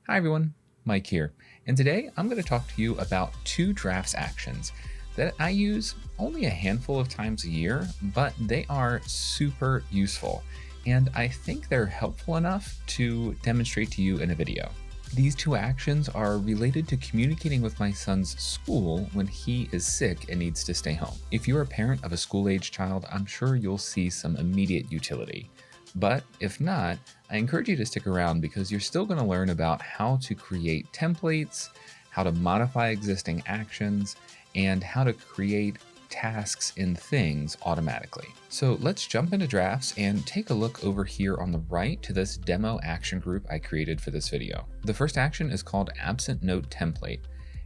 Hi everyone, Mike here, and today I'm going to talk to you about two drafts actions that I use only a handful of times a year, but they are super useful, and I think they're helpful enough to demonstrate to you in a video. These two actions are related to communicating with my son's school when he is sick and needs to stay home. If you're a parent of a school-age child, I'm sure you'll see some immediate utility. But if not, I encourage you to stick around because you're still going to learn about how to create templates, how to modify existing actions, and how to create tasks in things automatically. So let's jump into drafts and take a look over here on the right to this demo action group I created for this video. The first action is called Absent Note Template.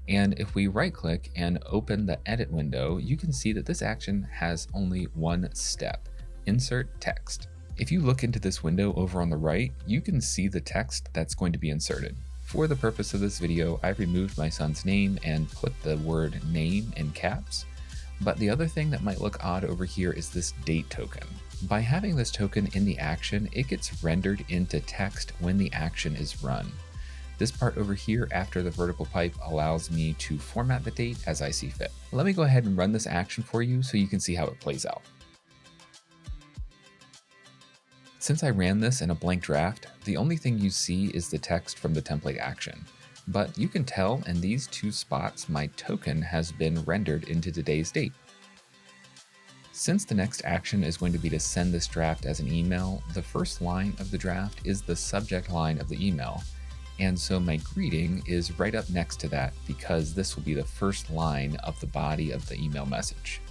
And if we right click and open the edit window, you can see that this action has only one step: insert text. If you look into this window over on the right, you can see the text that's going to be inserted. For the purpose of this video, I've removed my son's name and put the word name in caps. But the other thing that might look odd over here is this date token. By having this token in the action, it gets rendered into text when the action is run. This part over here after the vertical pipe allows me to format the date as I see fit. Let me go ahead and run this action for you so you can see how it plays out. Since I ran this in a blank draft, the only thing you see is the text from the template action. But you can tell in these two spots my token has been rendered into today's date. Since the next action is going to be to send this draft as an email, the first line of the draft is the subject line of the email. And so my greeting is right up next to that because this will be the first line of the body of the email message.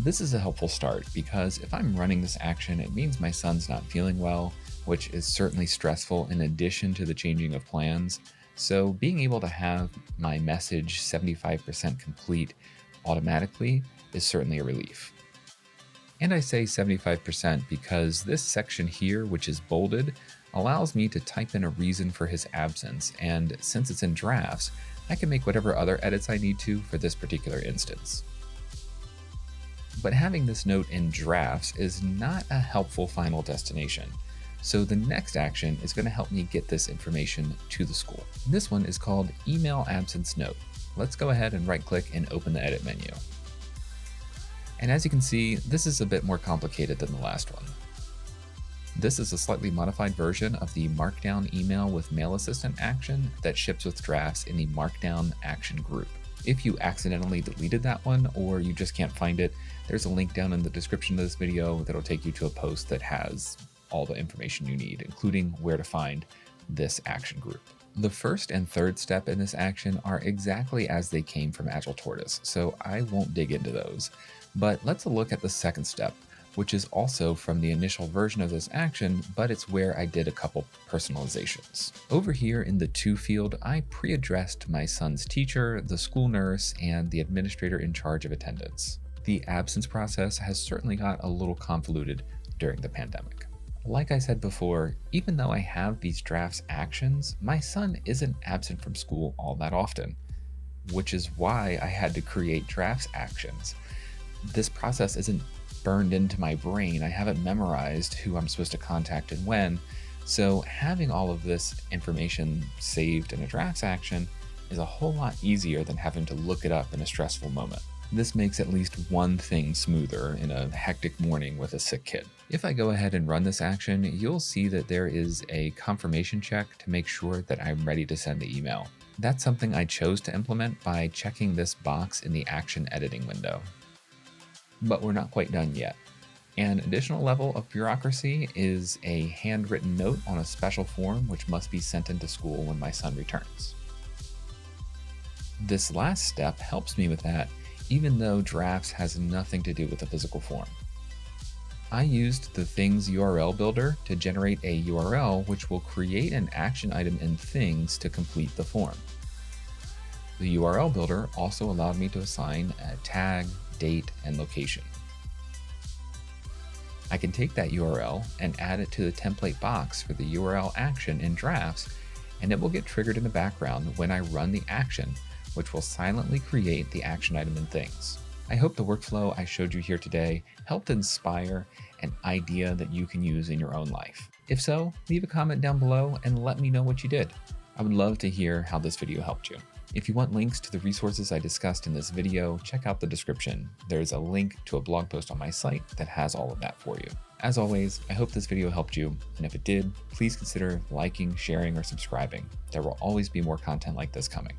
This is a helpful start because if I'm running this action, it means my son's not feeling well, which is certainly stressful in addition to the changing of plans. So being able to have my message 75% complete automatically is certainly a relief. And I say 75% because this section here, which is bolded, allows me to type in a reason for his absence. And since it's in drafts, I can make whatever other edits I need to for this particular instance. But having this note in drafts is not a helpful final destination. So the next action is going to help me get this information to the school. This one is called Email Absence Note. Let's go ahead and right click and open the edit menu. And as you can see, this is a bit more complicated than the last one. This is a slightly modified version of the Markdown Email with Mail Assistant action that ships with drafts in the Markdown action group. If you accidentally deleted that one or you just can't find it, there's a link down in the description of this video that'll take you to a post that has all the information you need, including where to find this action group. The first and third step in this action are exactly as they came from Agile Tortoise, so I won't dig into those. But let's look at the second step, which is also from the initial version of this action, but it's where I did a couple personalizations. Over here in the To field, I pre-addressed my son's teacher, the school nurse, and the administrator in charge of attendance. The absence process has certainly got a little convoluted during the pandemic. Like I said before, even though I have these drafts actions, my son isn't absent from school all that often, which is why I had to create drafts actions. This process isn't burned into my brain. I haven't memorized who I'm supposed to contact and when, so having all of this information saved in a drafts action is a whole lot easier than having to look it up in a stressful moment. This makes at least one thing smoother in a hectic morning with a sick kid. If I go ahead and run this action, you'll see that there is a confirmation check to make sure that I'm ready to send the email. That's something I chose to implement by checking this box in the action editing window. But we're not quite done yet. An additional level of bureaucracy is a handwritten note on a special form which must be sent into school when my son returns. This last step helps me with that, even though drafts has nothing to do with the physical form. I used the Things URL builder to generate a URL which will create an action item in Things to complete the form. The URL builder also allowed me to assign a tag, date, and location. I can take that URL and add it to the template box for the URL action in drafts, and it will get triggered in the background when I run the action, which will silently create the action item in Things. I hope the workflow I showed you here today helped inspire an idea that you can use in your own life. If so, leave a comment down below and let me know what you did. I would love to hear how this video helped you. If you want links to the resources I discussed in this video, check out the description. There's a link to a blog post on my site that has all of that for you. As always, I hope this video helped you, and if it did, please consider liking, sharing, or subscribing. There will always be more content like this coming.